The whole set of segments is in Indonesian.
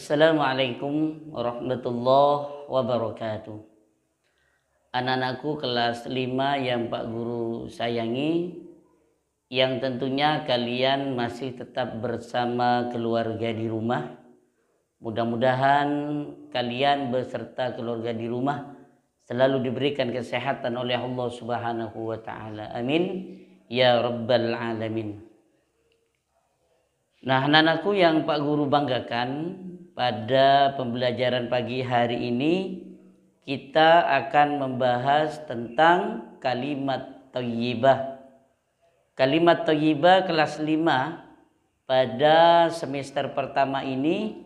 Assalamualaikum warahmatullahi wabarakatuh. Anak-anakku kelas 5 yang Pak Guru sayangi, yang tentunya kalian masih tetap bersama keluarga di rumah. Mudah-mudahan kalian beserta keluarga di rumah selalu diberikan kesehatan oleh Allah Subhanahu wa taala. Amin ya rabbal alamin. Nah, anak-anakku yang Pak Guru banggakan, pada pembelajaran pagi hari ini kita akan membahas tentang kalimat thayyibah. Kalimat thayyibah kelas 5 pada semester pertama ini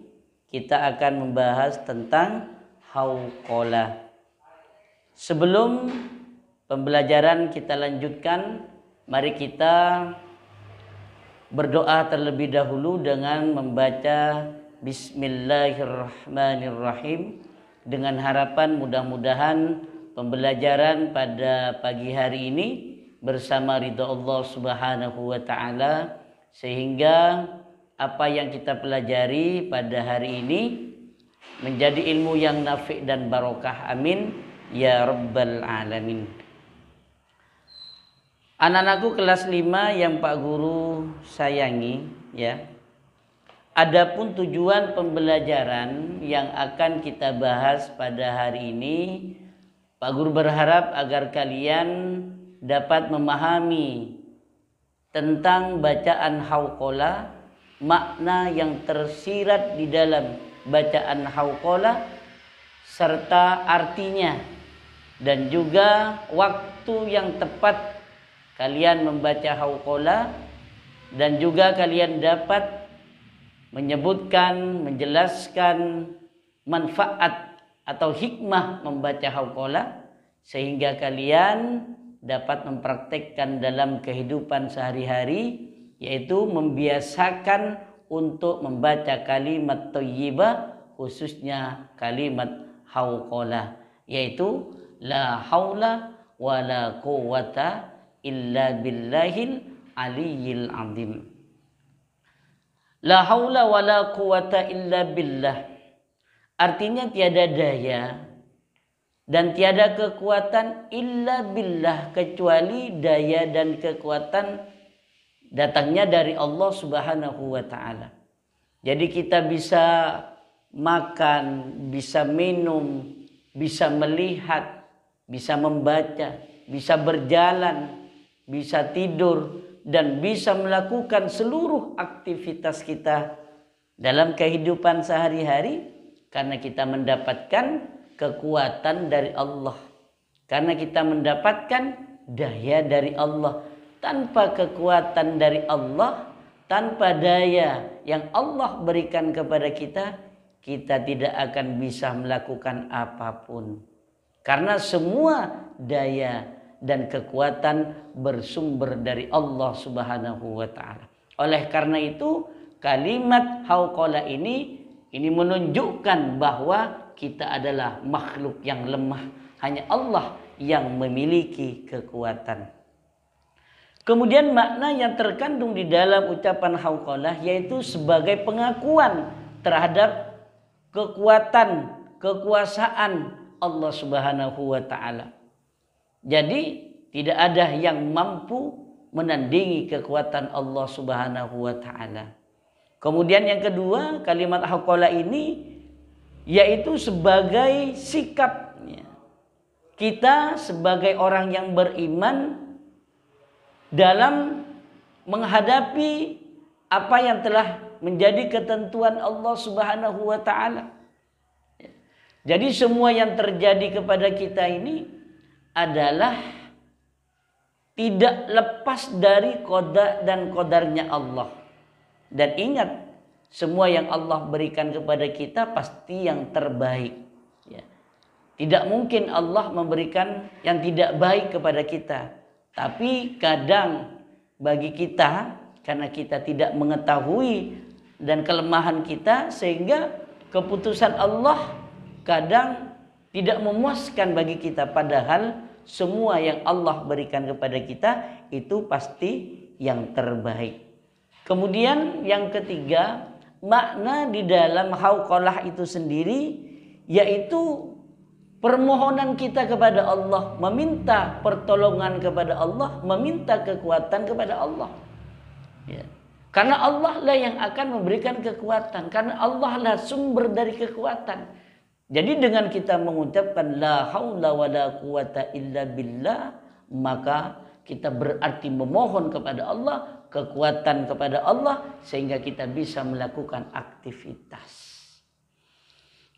kita akan membahas tentang hauqalah. Sebelum pembelajaran kita lanjutkan, mari kita berdoa terlebih dahulu dengan membaca Bismillahirrahmanirrahim, dengan harapan mudah-mudahan pembelajaran pada pagi hari ini bersama ridha Allah Subhanahu wa taala, sehingga apa yang kita pelajari pada hari ini menjadi ilmu yang nafi' dan barokah. Amin ya rabbal alamin. Anak-anakku kelas 5 yang Pak Guru sayangi, ya. Adapun tujuan pembelajaran yang akan kita bahas pada hari ini, Pak Guru berharap agar kalian dapat memahami tentang bacaan hauqalah, makna yang tersirat di dalam bacaan hauqalah serta artinya, dan juga waktu yang tepat kalian membaca hauqalah, dan juga kalian dapat menyebutkan, menjelaskan manfaat atau hikmah membaca hauqalah, sehingga kalian dapat mempraktekkan dalam kehidupan sehari-hari, yaitu membiasakan untuk membaca kalimat thayyibah, khususnya kalimat hauqalah, yaitu la haula wala quwwata illa billahil aliyyil azim. La haula wala quwata illa billah, artinya tiada daya dan tiada kekuatan illa billah, kecuali daya dan kekuatan datangnya dari Allah Subhanahu wa taala. Jadi kita bisa makan, bisa minum, bisa melihat, bisa membaca, bisa berjalan, bisa tidur, dan bisa melakukan seluruh aktivitas kita dalam kehidupan sehari-hari karena kita mendapatkan kekuatan dari Allah, karena kita mendapatkan daya dari Allah. Tanpa kekuatan dari Allah, tanpa daya yang Allah berikan kepada kita, kita tidak akan bisa melakukan apapun, karena semua daya dan kekuatan bersumber dari Allah Subhanahu wa taala. Oleh karena itu, kalimat hauqalah ini menunjukkan bahwa kita adalah makhluk yang lemah. Hanya Allah yang memiliki kekuatan. Kemudian makna yang terkandung di dalam ucapan hauqalah yaitu sebagai pengakuan terhadap kekuatan, kekuasaan Allah Subhanahu wa taala. Jadi tidak ada yang mampu menandingi kekuatan Allah Subhanahu wa taala. Kemudian yang kedua, kalimat hauqalah ini yaitu sebagai sikapnya kita sebagai orang yang beriman dalam menghadapi apa yang telah menjadi ketentuan Allah Subhanahu wa taala. Jadi semua yang terjadi kepada kita ini adalah tidak lepas dari qada dan qadarnya Allah. Dan ingat, semua yang Allah berikan kepada kita pasti yang terbaik, ya. Tidak mungkin Allah memberikan yang tidak baik kepada kita. Tapi kadang bagi kita, karena kita tidak mengetahui dan kelemahan kita, sehingga keputusan Allah kadang tidak memuaskan bagi kita, padahal semua yang Allah berikan kepada kita itu pasti yang terbaik. Kemudian yang ketiga, makna di dalam hauqalah itu sendiri yaitu permohonan kita kepada Allah, meminta pertolongan kepada Allah, meminta kekuatan kepada Allah. Ya. Karena Allah lah yang akan memberikan kekuatan, karena Allah lah sumber dari kekuatan. Jadi dengan kita mengucapkan la haula wala quwata illa billah, maka kita berarti memohon kepada Allah, kekuatan kepada Allah, sehingga kita bisa melakukan aktivitas.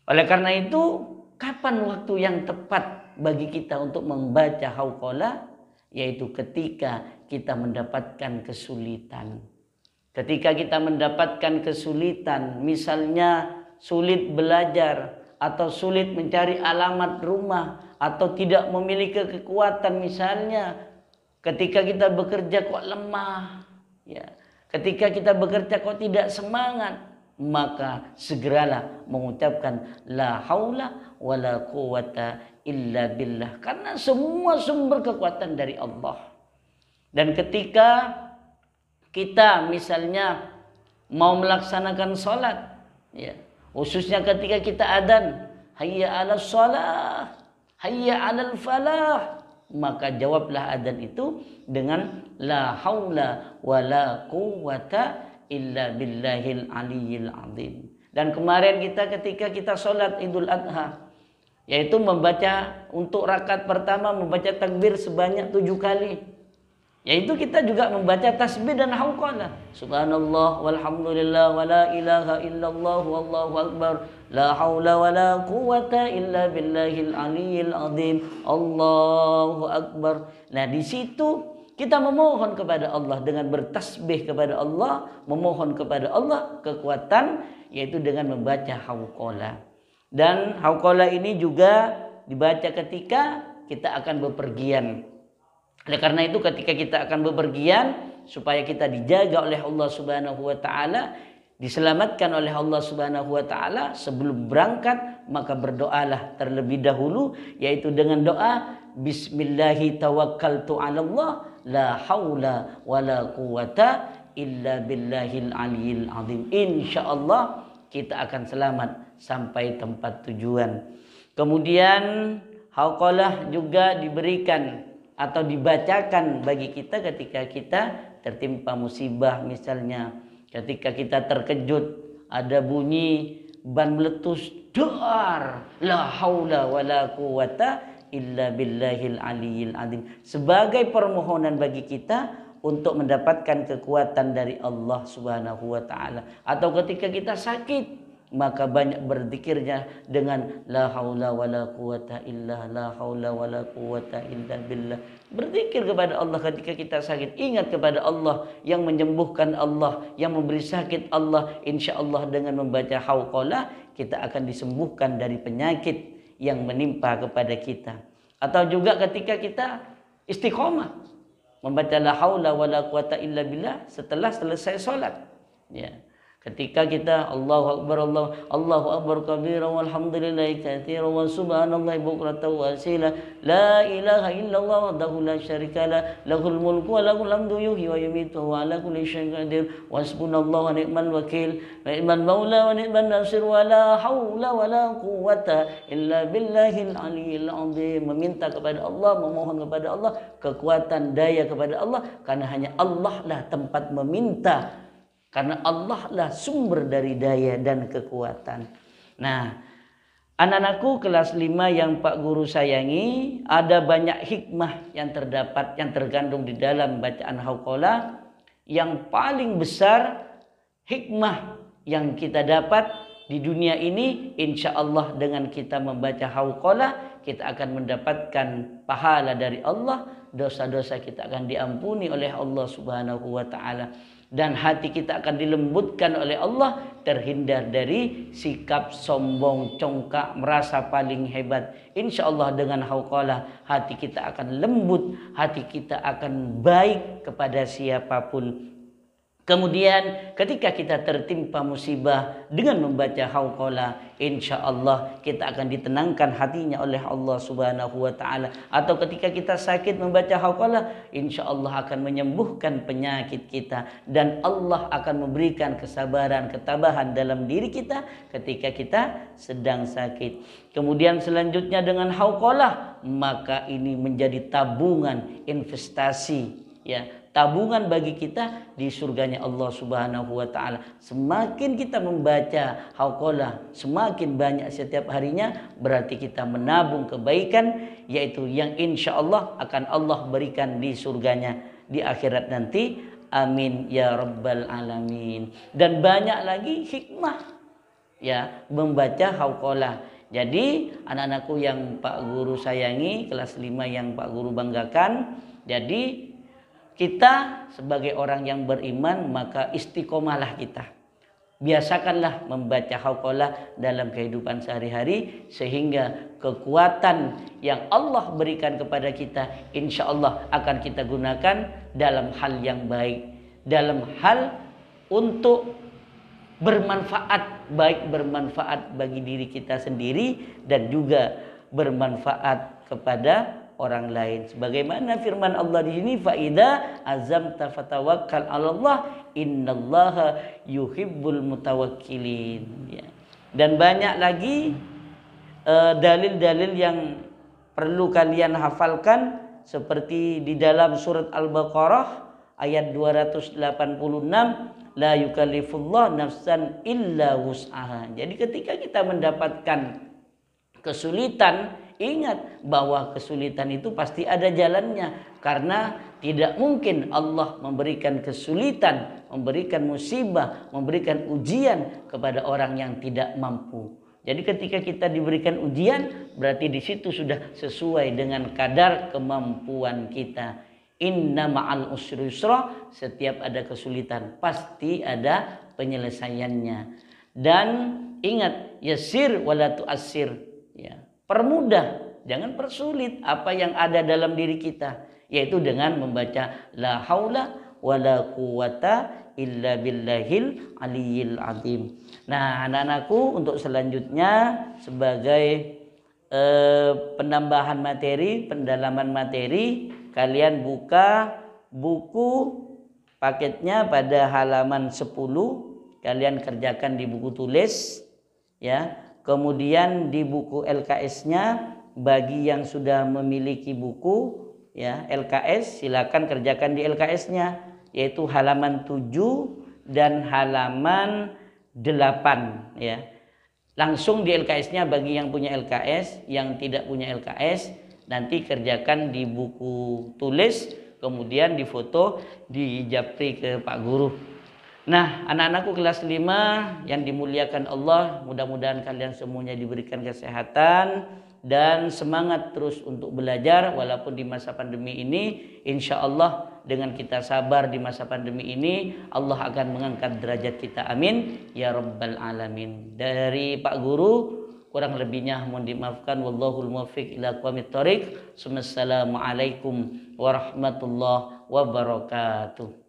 Oleh karena itu, kapan waktu yang tepat bagi kita untuk membaca hauqalah? Yaitu ketika kita mendapatkan kesulitan. Ketika kita mendapatkan kesulitan, misalnya sulit belajar, atau sulit mencari alamat rumah, atau tidak memiliki kekuatan misalnya. Ketika kita bekerja kok lemah, ya. Ketika kita bekerja kok tidak semangat, maka segeralah mengucapkan la haula wala quwata illa billah, karena semua sumber kekuatan dari Allah. Dan ketika kita misalnya mau melaksanakan sholat, ya, khususnya ketika kita adzan, hayya 'alas shalah, hayya 'alal falah, maka jawablah adzan itu dengan la haula wala quwata illa billahil aliyil azim. Dan kemarin ketika kita sholat Idul Adha, yaitu membaca untuk rakaat pertama membaca takbir sebanyak 7 kali. Yaitu kita juga membaca tasbih dan hauqalah. Subhanallah walhamdulillah wala ilaha illallah wallahu akbar. La haula wala quwata illa billahil aliyil azim. Allahu akbar. Nah, di situ kita memohon kepada Allah dengan bertasbih kepada Allah, memohon kepada Allah kekuatan, yaitu dengan membaca hauqalah. Dan hauqalah ini juga dibaca ketika kita akan bepergian. Oleh karena itu ketika kita akan bepergian, supaya kita dijaga oleh Allah Subhanahu wa taala, diselamatkan oleh Allah Subhanahu wa taala sebelum berangkat, maka berdoalah terlebih dahulu, yaitu dengan doa bismillahi tawakkaltu 'ala Allah la haula wala quwata illa billahil aliyil azim. Insyaallah kita akan selamat sampai tempat tujuan. Kemudian hauqalah juga diberikan atau dibacakan bagi kita ketika kita tertimpa musibah, misalnya ketika kita terkejut ada bunyi ban meletus, doar la haula wala quwata illa billahil aliyil azim, sebagai permohonan bagi kita untuk mendapatkan kekuatan dari Allah Subhanahu wa taala. Atau ketika kita sakit, maka banyak berzikirnya dengan la haula wala quwata illa, la haula wala quwata illa billah. Berzikir kepada Allah ketika kita sakit, ingat kepada Allah yang menyembuhkan, Allah yang memberi sakit, Allah. Insyaallah dengan membaca hauqalah kita akan disembuhkan dari penyakit yang menimpa kepada kita. Atau juga ketika kita istiqomah, membaca la haula wala quwata illa billah setelah selesai sholat, ya. Ketika kita Allahu akbar Allahu akbar kabira walhamdulillahi katsira wa subhanallahi bukratan wa asila la ilaha illallah wahdahu la syarikalah lahul mulku wa lahul hamdu yuhyi wa yumiitu wa ala kulli syai'in qadir hasbunallahu wa ni'mal wakil wa ni'mal maula wa ni'man nasir wa la haula wa la quwata illa billahil aliyil azim. Meminta kepada Allah, memohon kepada Allah kekuatan, daya kepada Allah, karena hanya Allah lah tempat meminta. Karena Allah lah sumber dari daya dan kekuatan. Nah, anak-anakku kelas 5 yang Pak Guru sayangi, ada banyak hikmah yang terdapat, yang terkandung di dalam bacaan hauqalah. Yang paling besar hikmah yang kita dapat di dunia ini, insya Allah dengan kita membaca hauqalah, kita akan mendapatkan pahala dari Allah. Dosa-dosa kita akan diampuni oleh Allah Subhanahu wa ta'ala. Dan hati kita akan dilembutkan oleh Allah, terhindar dari sikap sombong, congkak, merasa paling hebat. Insya Allah dengan hauqalah hati kita akan lembut, hati kita akan baik kepada siapapun. Kemudian ketika kita tertimpa musibah dengan membaca hauqalah, insya Allah kita akan ditenangkan hatinya oleh Allah Subhanahu wa taala. Atau ketika kita sakit membaca hauqalah, insya Allah akan menyembuhkan penyakit kita dan Allah akan memberikan kesabaran, ketabahan dalam diri kita ketika kita sedang sakit. Kemudian selanjutnya dengan hauqalah, maka ini menjadi tabungan investasi, ya, tabungan bagi kita di surganya Allah Subhanahu wa taala. Semakin kita membaca hauqalah semakin banyak setiap harinya, berarti kita menabung kebaikan, yaitu yang insya Allah akan Allah berikan di surganya di akhirat nanti. Amin ya rabbal alamin. Dan banyak lagi hikmah, ya, membaca hauqalah. Jadi anak-anakku yang Pak Guru sayangi, kelas 5 yang Pak Guru banggakan, jadi kita sebagai orang yang beriman, maka istiqomahlah kita. Biasakanlah membaca hauqalah dalam kehidupan sehari-hari, sehingga kekuatan yang Allah berikan kepada kita insya Allah akan kita gunakan dalam hal yang baik, dalam hal untuk bermanfaat, baik bermanfaat bagi diri kita sendiri dan juga bermanfaat kepada orang lain. Sebagaimana firman Allah di sini, fa idza azamta fatawakkal 'alallah innallaha yuhibbul mutawakkilin, ya. Dan banyak lagi dalil-dalil yang perlu kalian hafalkan, seperti di dalam surat Al-Baqarah ayat 286, la yukallifullah nafsan illa wus'aha. Jadi ketika kita mendapatkan kesulitan, ingat bahwa kesulitan itu pasti ada jalannya, karena tidak mungkin Allah memberikan kesulitan, memberikan musibah, memberikan ujian kepada orang yang tidak mampu. Jadi ketika kita diberikan ujian, berarti di situ sudah sesuai dengan kadar kemampuan kita. Inna ma'al usri yusra, setiap ada kesulitan pasti ada penyelesaiannya. Dan ingat, yasir wala tu'assir, ya, permudah, jangan persulit apa yang ada dalam diri kita, yaitu dengan membaca la haula wala quwata illa billahil aliyil azim. Nah, anak-anakku, untuk selanjutnya sebagai penambahan materi, pendalaman materi, kalian buka buku paketnya pada halaman 10, kalian kerjakan di buku tulis, ya. Kemudian di buku LKS-nya, bagi yang sudah memiliki buku, ya, LKS, silakan kerjakan di LKS-nya, yaitu halaman 7 dan halaman 8, ya. Langsung di LKS-nya bagi yang punya LKS, yang tidak punya LKS nanti kerjakan di buku tulis, kemudian difoto, dijapri ke Pak Guru. Nah, anak-anakku kelas 5 yang dimuliakan Allah, mudah-mudahan kalian semuanya diberikan kesehatan dan semangat terus untuk belajar walaupun di masa pandemi ini. Insya Allah dengan kita sabar di masa pandemi ini, Allah akan mengangkat derajat kita. Amin ya rabbal alamin. Dari Pak Guru, kurang lebihnya mohon dimaafkan. Wallahul muwaffiq ila aqwamit thoriq. Assalamualaikum warahmatullahi wabarakatuh.